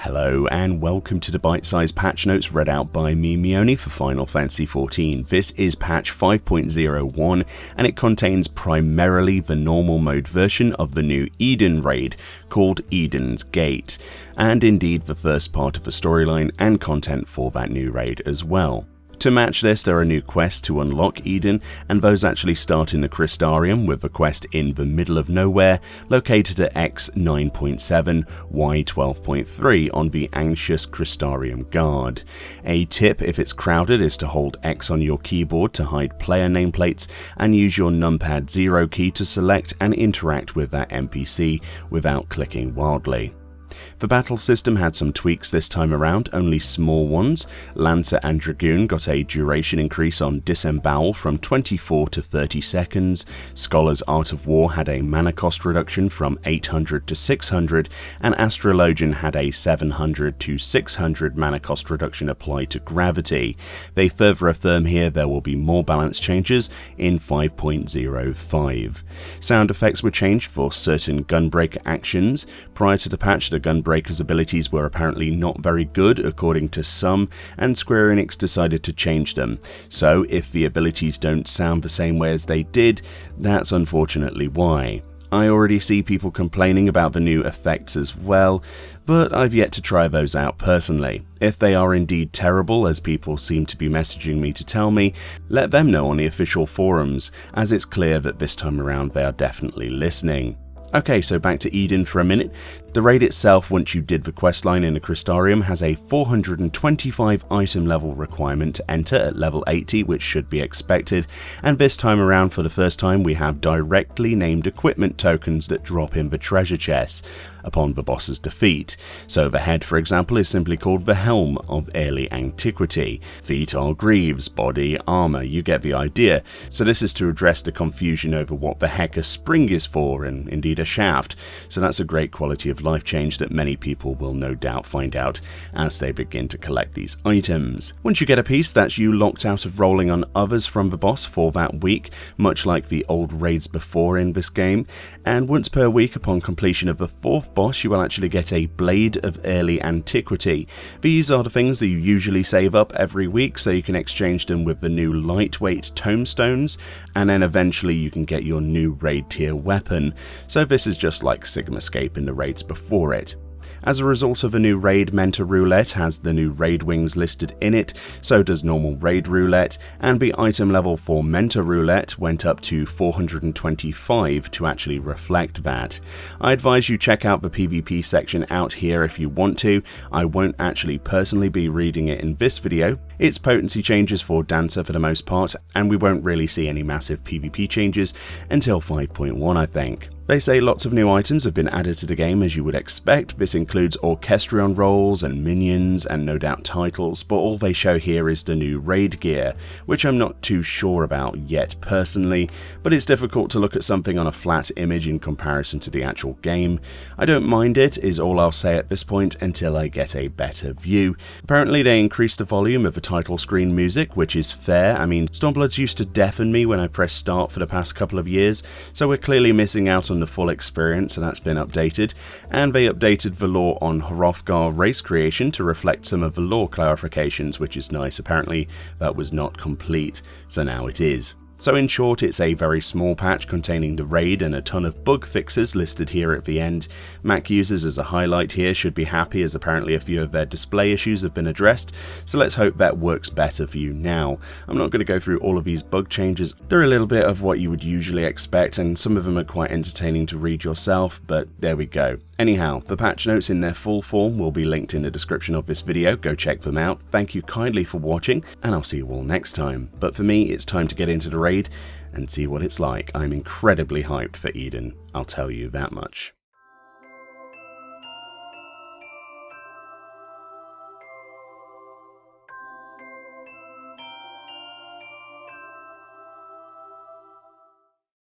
Hello and welcome to the bite-sized patch notes read out by me, Meoni, for Final Fantasy XIV. This is patch 5.01 and it contains primarily the normal mode version of the new Eden raid called Eden's Gate, and indeed the first part of the storyline and content for that new raid as well. To match this, there are new quests to unlock Eden, and those actually start in the Crystarium with a quest in the middle of nowhere, located at X 9.7, Y 12.3 on the Anxious Crystarium Guard. A tip if it's crowded is to hold X on your keyboard to hide player nameplates, and use your numpad 0 key to select and interact with that NPC without clicking wildly. The battle system had some tweaks this time around, only small ones. Lancer and Dragoon got a duration increase on disembowel from 24 to 30 seconds, Scholar's Art of War had a mana cost reduction from 800 to 600, and Astrologian had a 700 to 600 mana cost reduction applied to Gravity. They further affirm here there will be more balance changes in 5.05. Sound effects were changed for certain Gunbreaker actions. Prior to the patch, the Gunbreaker's abilities were apparently not very good according to some, and Square Enix decided to change them. So if the abilities don't sound the same way as they did, that's unfortunately why. I already see people complaining about the new effects as well, but I've yet to try those out personally. If they are indeed terrible, as people seem to be messaging me to tell me, let them know on the official forums, as it's clear that this time around they are definitely listening. Okay, so back to Eden for a minute. The raid itself, once you did the questline in the Crystarium, has a 425 item level requirement to enter at level 80, which should be expected, and this time around for the first time we have directly named equipment tokens that drop in the treasure chests upon the boss's defeat. So the head, for example, is simply called the Helm of Early Antiquity. Feet are greaves, body, armor, you get the idea. So this is to address the confusion over what the heck a spring is for, and indeed a shaft. So that's a great quality of life change that many people will no doubt find out as they begin to collect these items. Once you get a piece, that's you locked out of rolling on others from the boss for that week, much like the old raids before in this game, and once per week upon completion of the fourth boss you will actually get a Blade of Early Antiquity. These are the things that you usually save up every week so you can exchange them with the new lightweight tomestones, and then eventually you can get your new raid tier weapon. So this is just like Sigmascape in the raids before it. As a result of a new raid, Mentor Roulette has the new raid wings listed in it, so does normal raid roulette, and the item level for Mentor Roulette went up to 425 to actually reflect that. I advise you check out the PvP section out here if you want to. I won't actually personally be reading it in this video. It's potency changes for Dancer for the most part, and we won't really see any massive PvP changes until 5.1 I think. They say lots of new items have been added to the game as you would expect. This includes Orchestrion rolls and minions and no doubt titles, but all they show here is the new raid gear, which I'm not too sure about yet personally, but it's difficult to look at something on a flat image in comparison to the actual game. I don't mind it, is all I'll say at this point until I get a better view. Apparently they increased the volume of the title screen music, which is fair. I mean, Stormbloods used to deafen me when I pressed start for the past couple of years, so we're clearly missing out on the full experience, and that's been updated. And they updated the lore on Hrothgar race creation to reflect some of the lore clarifications, which is nice. Apparently that was not complete, so now it is. So in short, it's a very small patch containing the raid and a ton of bug fixes listed here at the end. Mac users as a highlight here should be happy, as apparently a few of their display issues have been addressed, so let's hope that works better for you now. I'm not going to go through all of these bug changes. They're a little bit of what you would usually expect, and some of them are quite entertaining to read yourself, but there we go. Anyhow, the patch notes in their full form will be linked in the description of this video. Go check them out. Thank you kindly for watching, and I'll see you all next time. But for me, it's time to get into the raid and see what it's like. I'm incredibly hyped for Eden, I'll tell you that much.